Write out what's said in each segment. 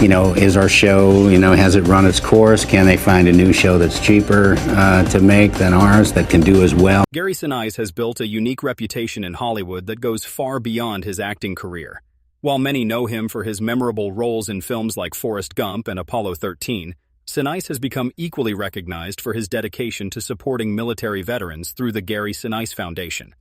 is our show, has it run its course? Can they find a new show that's cheaper to make than ours that can do as well? Gary Sinise has built a unique reputation in Hollywood that goes far beyond his acting career. While many know him for his memorable roles in films like Forrest Gump and Apollo 13, Sinise has become equally recognized for his dedication to supporting military veterans through the Gary Sinise Foundation.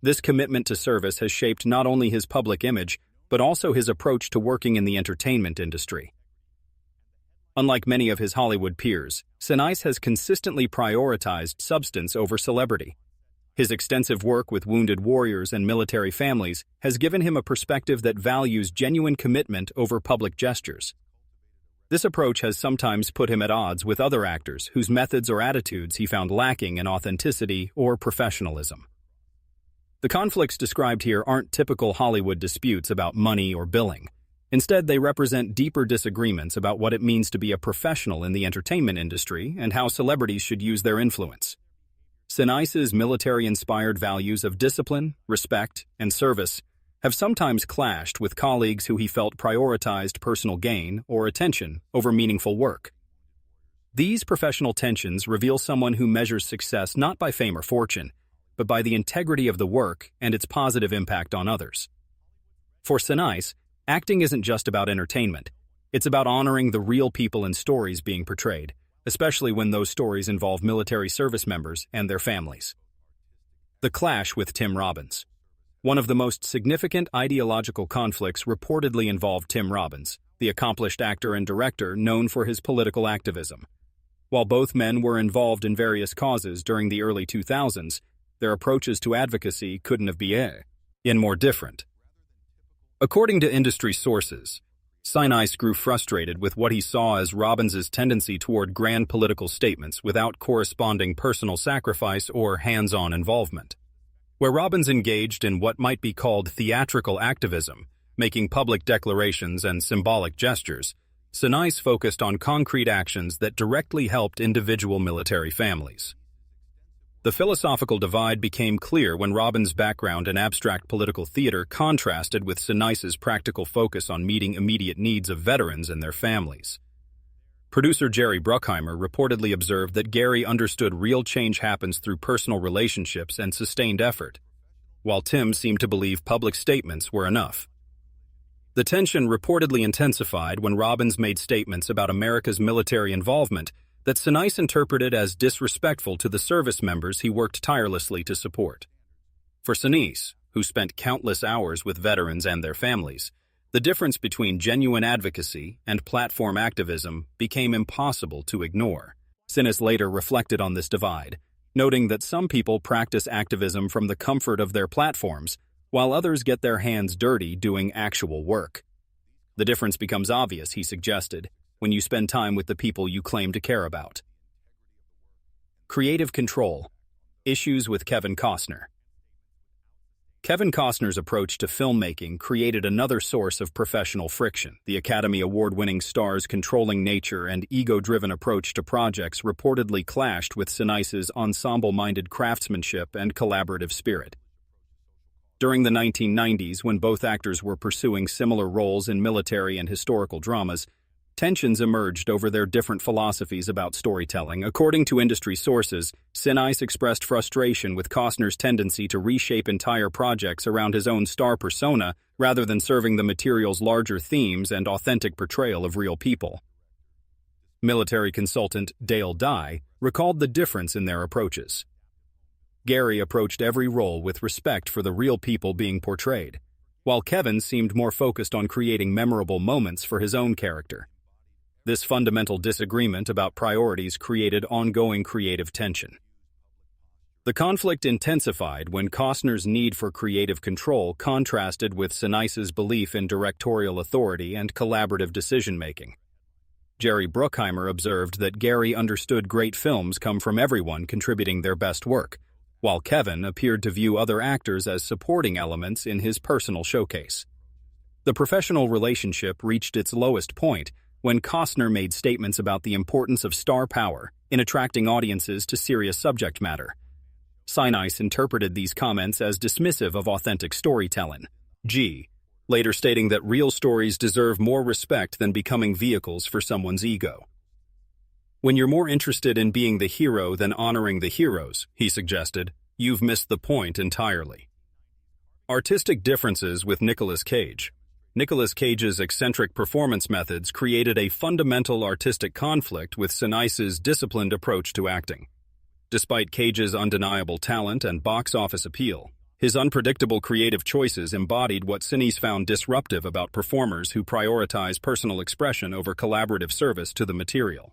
This commitment to service has shaped not only his public image, but also his approach to working in the entertainment industry. Unlike many of his Hollywood peers, Sinise has consistently prioritized substance over celebrity. His extensive work with wounded warriors and military families has given him a perspective that values genuine commitment over public gestures. This approach has sometimes put him at odds with other actors whose methods or attitudes he found lacking in authenticity or professionalism. The conflicts described here aren't typical Hollywood disputes about money or billing. Instead, they represent deeper disagreements about what it means to be a professional in the entertainment industry and how celebrities should use their influence. Sinise's military-inspired values of discipline, respect, and service have sometimes clashed with colleagues who he felt prioritized personal gain or attention over meaningful work. These professional tensions reveal someone who measures success not by fame or fortune, but by the integrity of the work and its positive impact on others. For Sinise, acting isn't just about entertainment. It's about honoring the real people and stories being portrayed, especially when those stories involve military service members and their families. The clash with Tim Robbins. One of the most significant ideological conflicts reportedly involved Tim Robbins, the accomplished actor and director known for his political activism. While both men were involved in various causes during the early 2000s, their approaches to advocacy couldn't have been more different. According to industry sources, Sinise grew frustrated with what he saw as Robbins's tendency toward grand political statements without corresponding personal sacrifice or hands-on involvement. Where Robbins engaged in what might be called theatrical activism, making public declarations and symbolic gestures, Sinise focused on concrete actions that directly helped individual military families. The philosophical divide became clear when Robbins' background in abstract political theater contrasted with Sinise's practical focus on meeting immediate needs of veterans and their families. Producer Jerry Bruckheimer reportedly observed that Gary understood real change happens through personal relationships and sustained effort, while Tim seemed to believe public statements were enough. The tension reportedly intensified when Robbins made statements about America's military involvement that Sinise interpreted as disrespectful to the service members he worked tirelessly to support. For Sinise, who spent countless hours with veterans and their families, the difference between genuine advocacy and platform activism became impossible to ignore. Sinise later reflected on this divide, noting that some people practice activism from the comfort of their platforms, while others get their hands dirty doing actual work. The difference becomes obvious, he suggested, when you spend time with the people you claim to care about. Creative control. Issues with Kevin Costner. Kevin Costner's approach to filmmaking created another source of professional friction. The Academy Award-winning star's controlling nature and ego-driven approach to projects reportedly clashed with Sinise's ensemble-minded craftsmanship and collaborative spirit. During the 1990s, when both actors were pursuing similar roles in military and historical dramas, tensions emerged over their different philosophies about storytelling. According to industry sources, Sinise expressed frustration with Costner's tendency to reshape entire projects around his own star persona rather than serving the material's larger themes and authentic portrayal of real people. Military consultant Dale Dye recalled the difference in their approaches. Gary approached every role with respect for the real people being portrayed, while Kevin seemed more focused on creating memorable moments for his own character. This fundamental disagreement about priorities created ongoing creative tension. The conflict intensified when Costner's need for creative control contrasted with Sinise's belief in directorial authority and collaborative decision-making. Jerry Bruckheimer observed that Gary understood great films come from everyone contributing their best work, while Kevin appeared to view other actors as supporting elements in his personal showcase. The professional relationship reached its lowest point when Costner made statements about the importance of star power in attracting audiences to serious subject matter. Sinise interpreted these comments as dismissive of authentic storytelling. later stating that real stories deserve more respect than becoming vehicles for someone's ego. When you're more interested in being the hero than honoring the heroes, he suggested, you've missed the point entirely. Artistic differences with Nicolas Cage. Nicolas Cage's eccentric performance methods created a fundamental artistic conflict with Sinise's disciplined approach to acting. Despite Cage's undeniable talent and box office appeal, his unpredictable creative choices embodied what Sinise found disruptive about performers who prioritize personal expression over collaborative service to the material.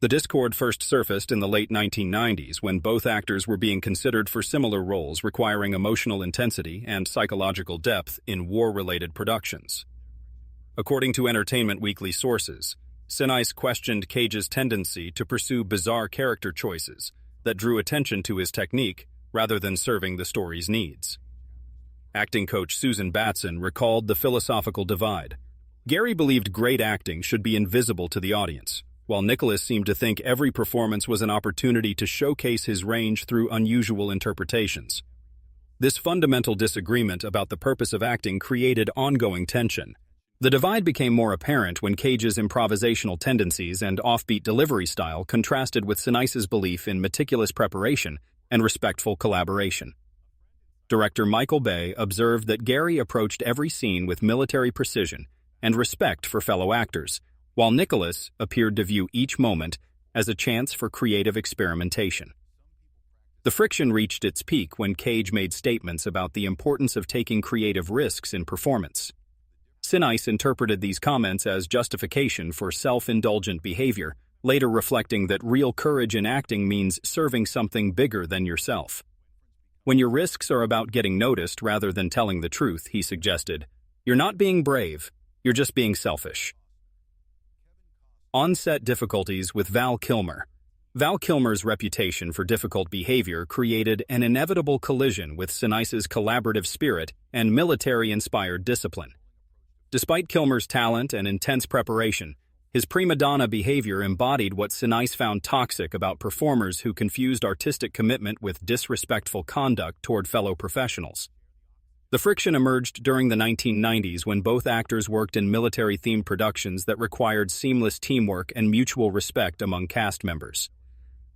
The discord first surfaced in the late 1990s when both actors were being considered for similar roles requiring emotional intensity and psychological depth in war-related productions. According to Entertainment Weekly sources, Sinise questioned Cage's tendency to pursue bizarre character choices that drew attention to his technique rather than serving the story's needs. Acting coach Susan Batson recalled the philosophical divide. Gary believed great acting should be invisible to the audience, while Nicholas seemed to think every performance was an opportunity to showcase his range through unusual interpretations. This fundamental disagreement about the purpose of acting created ongoing tension. The divide became more apparent when Cage's improvisational tendencies and offbeat delivery style contrasted with Sinise's belief in meticulous preparation and respectful collaboration. Director Michael Bay observed that Gary approached every scene with military precision and respect for fellow actors, while Nicholas appeared to view each moment as a chance for creative experimentation. The friction reached its peak when Cage made statements about the importance of taking creative risks in performance. Sinise interpreted these comments as justification for self-indulgent behavior, later reflecting that real courage in acting means serving something bigger than yourself. When your risks are about getting noticed rather than telling the truth, he suggested, you're not being brave, you're just being selfish. On-set difficulties with Val Kilmer. Val Kilmer's reputation for difficult behavior created an inevitable collision with Sinise's collaborative spirit and military-inspired discipline. Despite Kilmer's talent and intense preparation, his prima donna behavior embodied what Sinise found toxic about performers who confused artistic commitment with disrespectful conduct toward fellow professionals. The friction emerged during the 1990s when both actors worked in military-themed productions that required seamless teamwork and mutual respect among cast members.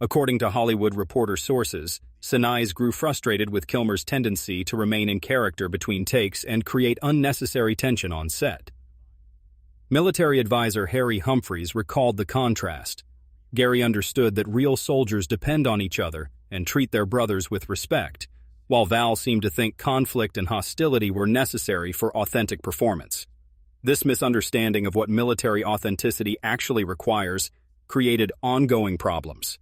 According to Hollywood Reporter sources, Sinise grew frustrated with Kilmer's tendency to remain in character between takes and create unnecessary tension on set. Military advisor Harry Humphreys recalled the contrast. Gary understood that real soldiers depend on each other and treat their brothers with respect, while Val seemed to think conflict and hostility were necessary for authentic performance. This misunderstanding of what military authenticity actually requires created ongoing problems.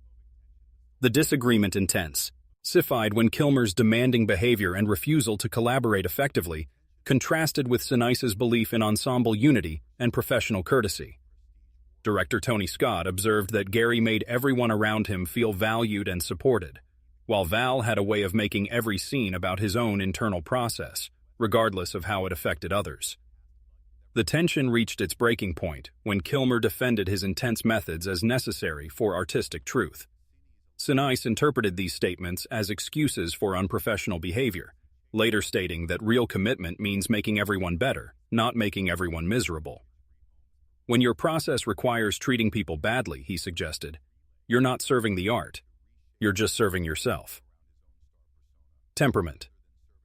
The disagreement intensified when Kilmer's demanding behavior and refusal to collaborate effectively contrasted with Sinise's belief in ensemble unity and professional courtesy. Director Tony Scott observed that Gary made everyone around him feel valued and supported, while Val had a way of making every scene about his own internal process, regardless of how it affected others. The tension reached its breaking point when Kilmer defended his intense methods as necessary for artistic truth. Sinise interpreted these statements as excuses for unprofessional behavior, later stating that real commitment means making everyone better, not making everyone miserable. When your process requires treating people badly, he suggested, you're not serving the art. You're just serving yourself. Temperament.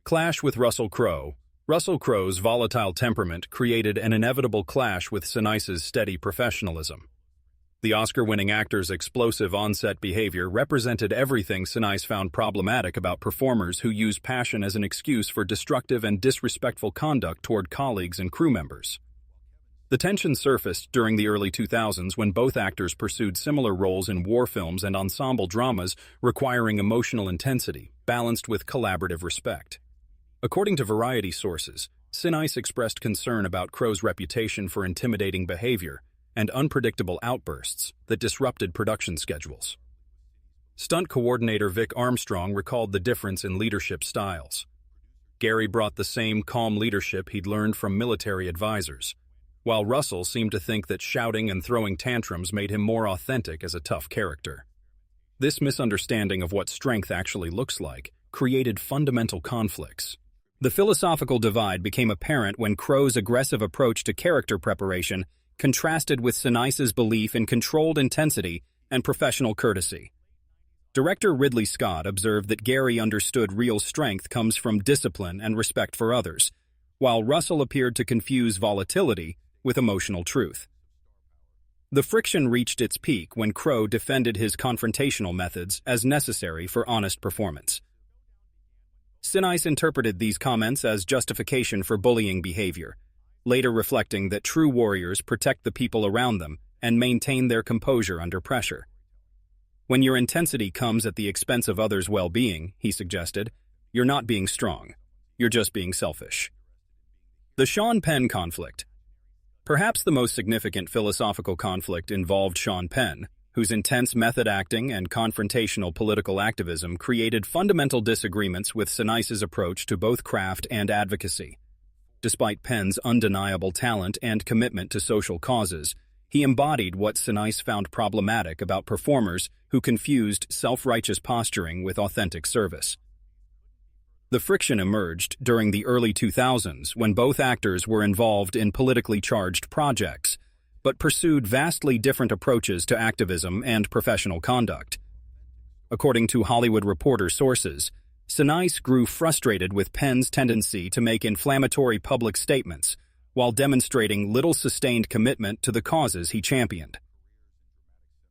Clash with Russell Crowe. Russell Crowe's volatile temperament created an inevitable clash with Sinise's steady professionalism. The Oscar-winning actor's explosive on-set behavior represented everything Sinise found problematic about performers who use passion as an excuse for destructive and disrespectful conduct toward colleagues and crew members. The tension surfaced during the early 2000s when both actors pursued similar roles in war films and ensemble dramas requiring emotional intensity, balanced with collaborative respect. According to Variety sources, Sinise expressed concern about Crowe's reputation for intimidating behavior and unpredictable outbursts that disrupted production schedules. Stunt coordinator Vic Armstrong recalled the difference in leadership styles. Gary brought the same calm leadership he'd learned from military advisors, while Russell seemed to think that shouting and throwing tantrums made him more authentic as a tough character. This misunderstanding of what strength actually looks like created fundamental conflicts. The philosophical divide became apparent when Crowe's aggressive approach to character preparation contrasted with Sinise's belief in controlled intensity and professional courtesy. Director Ridley Scott observed that Gary understood real strength comes from discipline and respect for others, while Russell appeared to confuse volatility with emotional truth. The friction reached its peak when Crowe defended his confrontational methods as necessary for honest performance. Sinise interpreted these comments as justification for bullying behavior, later reflecting that true warriors protect the people around them and maintain their composure under pressure. When your intensity comes at the expense of others' well-being, he suggested, you're not being strong, you're just being selfish. The Sean Penn conflict. Perhaps the most significant philosophical conflict involved Sean Penn, whose intense method acting and confrontational political activism created fundamental disagreements with Sinise's approach to both craft and advocacy. Despite Penn's undeniable talent and commitment to social causes, he embodied what Sinise found problematic about performers who confused self-righteous posturing with authentic service. The friction emerged during the early 2000s when both actors were involved in politically charged projects, but pursued vastly different approaches to activism and professional conduct. According to Hollywood Reporter sources, Sinise grew frustrated with Penn's tendency to make inflammatory public statements while demonstrating little sustained commitment to the causes he championed.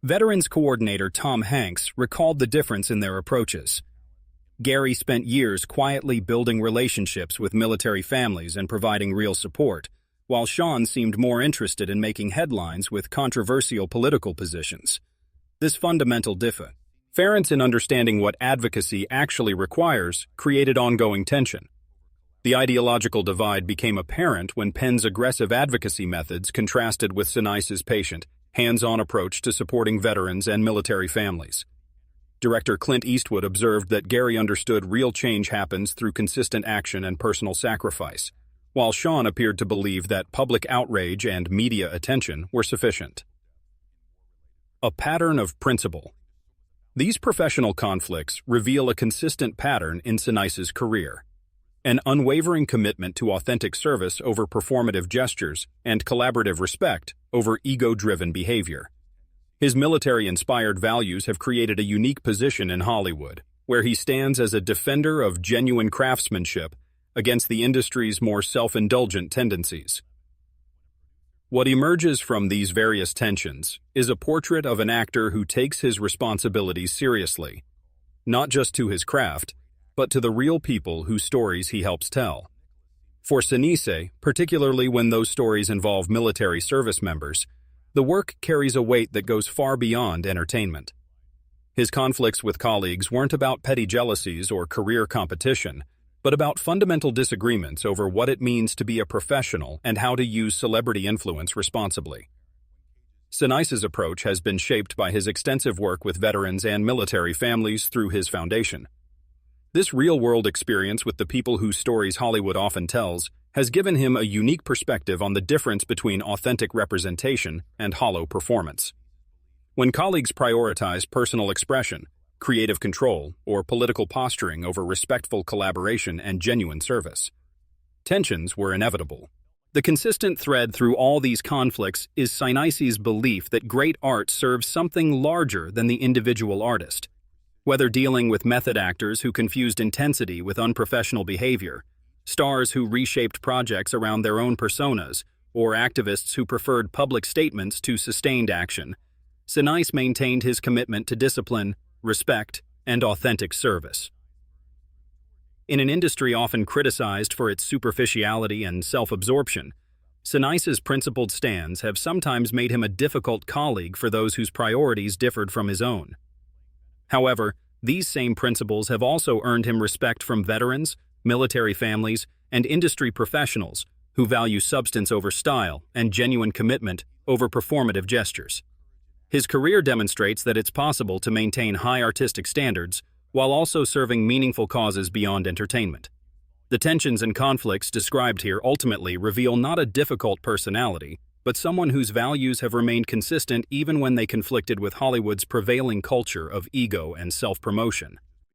Veterans coordinator Tom Hanks recalled the difference in their approaches. Gary spent years quietly building relationships with military families and providing real support, while Sean seemed more interested in making headlines with controversial political positions. This fundamental difference in understanding what advocacy actually requires created ongoing tension. The ideological divide became apparent when Penn's aggressive advocacy methods contrasted with Sinise's patient, hands-on approach to supporting veterans and military families. Director Clint Eastwood observed that Gary understood real change happens through consistent action and personal sacrifice, while Sean appeared to believe that public outrage and media attention were sufficient. A pattern of principle. These professional conflicts reveal a consistent pattern in Sinise's career: an unwavering commitment to authentic service over performative gestures and collaborative respect over ego-driven behavior. His military-inspired values have created a unique position in Hollywood, where he stands as a defender of genuine craftsmanship against the industry's more self-indulgent tendencies. What emerges from these various tensions is a portrait of an actor who takes his responsibilities seriously, not just to his craft, but to the real people whose stories he helps tell. For Sinise, particularly when those stories involve military service members, the work carries a weight that goes far beyond entertainment. His conflicts with colleagues weren't about petty jealousies or career competition, but about fundamental disagreements over what it means to be a professional and how to use celebrity influence responsibly. Sinise's approach has been shaped by his extensive work with veterans and military families through his foundation. This real-world experience with the people whose stories Hollywood often tells has given him a unique perspective on the difference between authentic representation and hollow performance. When colleagues prioritize personal expression, creative control, or political posturing over respectful collaboration and genuine service, tensions were inevitable. The consistent thread through all these conflicts is Sinise's belief that great art serves something larger than the individual artist. Whether dealing with method actors who confused intensity with unprofessional behavior, stars who reshaped projects around their own personas, or activists who preferred public statements to sustained action, Sinise maintained his commitment to discipline, respect, and authentic service. In an industry often criticized for its superficiality and self-absorption, Sinise's principled stands have sometimes made him a difficult colleague for those whose priorities differed from his own. However, these same principles have also earned him respect from veterans, military families, and industry professionals who value substance over style and genuine commitment over performative gestures. His career demonstrates that it's possible to maintain high artistic standards while also serving meaningful causes beyond entertainment. The tensions and conflicts described here ultimately reveal not a difficult personality, but someone whose values have remained consistent even when they conflicted with Hollywood's prevailing culture of ego and self-promotion.